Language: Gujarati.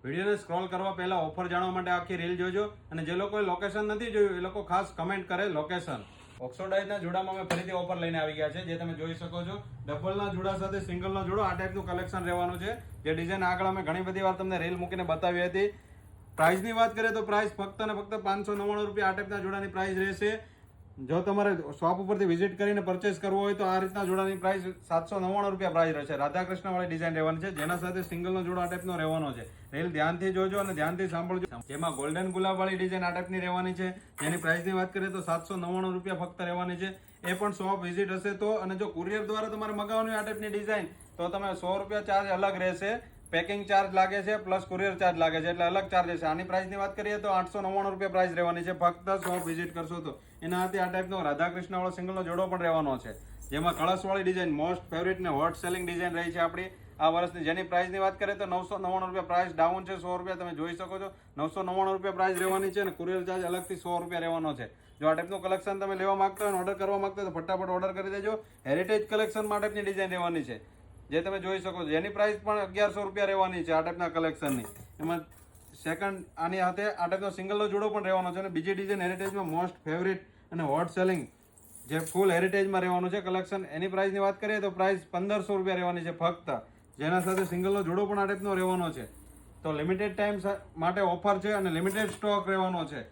વિડીયોને સ્ક્રોલ કરવા પહેલા ઓફર જાણવા માટે આખી રીલ જોજો, અને જે લોકોએ લોકેશન નથી જોયું એ લોકો ખાસ કમેન્ટ કરે લોકેશન. ઓક્સોડાઇઝના જોડામાં અમે ફરીથી ઓફર લઈને આવી ગયા છે, જે તમે જોઈ શકો છો. ડબલના જોડા સાથે સિંગલનો જોડો, આ ટાઈપનું કલેક્શન રહેવાનું છે. જે ડિઝાઇન આગળ અમે ઘણી બધી વાર તમને રીલ મૂકીને બતાવી હતી. પ્રાઇસની વાત કરીએ તો પ્રાઇસ ફક્ત અને ફક્ત 599 રૂપિયા આ ટાઈપના જોડાની પ્રાઇસ રહેશે. જો તમારે શોપ ઉપરથી વિઝિટ કરીને પરચેસ કરવો હોય તો આ રીતના જોડાની પ્રાઇસ 799 રૂપિયા પ્રાઇસ રહેશે. રાધાકૃષ્ણ વાળી ડિઝાઇન રહેવાની છે, જેના સાથે સિંગલનો જોડો આ ટાઈપનો રહેવાનો છે. રીલ ધ્યાનથી જોજો અને ધ્યાનથી સાંભળજો. જેમાં ગોલ્ડન ગુલાબ વાળી ડિઝાઇન આ ટાઈપની રહેવાની છે, જેની પ્રાઇસની વાત કરીએ તો 799 રૂપિયા ફક્ત રહેવાની છે. એ પણ શોપ વિઝિટ હશે તો. અને જો કુરિયર દ્વારા તમારે મગાવવાની હોય આ ટાઈપની ડિઝાઇન તો તમે 100 રૂપિયા ચાર્જ અલગ રહેશે. પેકિંગ ચાર્જ લાગે છે પ્લસ કુરિયર ચાર્જ લાગે છે, એટલે અલગ ચાર્જ છે. આની પ્રાઇસની વાત કરીએ તો 899 રૂપિયા પ્રાઇસ રહેવાની છે ફક્ત શોપ વિઝિટ કરશો તો. એના હાથે આ ટાઈપનો રાધાકૃષ્ણ વાળો સિંગલનો જોડો પણ રહેવાનો છે, જેમાં કળશવાળી ડિઝાઇન મોસ્ટ ફેવરિટ ને હોટ સેલિંગ ડિઝાઇન રહી છે આપણી આ વર્ષની. જેની પ્રાઇસની વાત કરીએ તો 999 રૂપિયા પ્રાઇસ ડાઉન છે, 100 રૂપિયા તમે જોઈ શકો છો. 999 રૂપિયા પ્રાઇસ રહેવાની છે અને કુરિયર ચાર્જ અલગથી 100 રૂપિયા રહેવાનો છે. જો આ ટાઈપનું કલેક્શન તમે લેવા માંગતા હોય ઓર્ડર કરવા માંગતા હોય તો ફટાફટ ઓર્ડર કરી દેજો. હેરિટેજ કલેક્શન આ ટાઈપની ડિઝાઇન રહેવાની છે, જે તમે જોઈ શકો છો. જેની પ્રાઇસ પણ 1100 રૂપિયા રહેવાની છે આ ટાઈપના કલેક્શનની. એમાં સેકન્ડ આની હાથે આ ટાઈપનો સિંગલનો જોડો પણ રહેવાનો છે. અને બીજી ડિઝાઇન હેરિટેજમાં મોસ્ટ ફેવરિટ અને હોટ સેલિંગ જે ફૂલ હેરિટેજમાં રહેવાનું છે કલેક્શન. એની પ્રાઇસની વાત કરીએ તો પ્રાઇસ 1500 રૂપિયા રહેવાની છે ફક્ત, જેના સાથે સિંગલનો જોડો પણ આ ટાઈપનો રહેવાનો છે. તો લિમિટેડ ટાઈમ માટે ઓફર છે અને લિમિટેડ સ્ટોક રહેવાનો છે.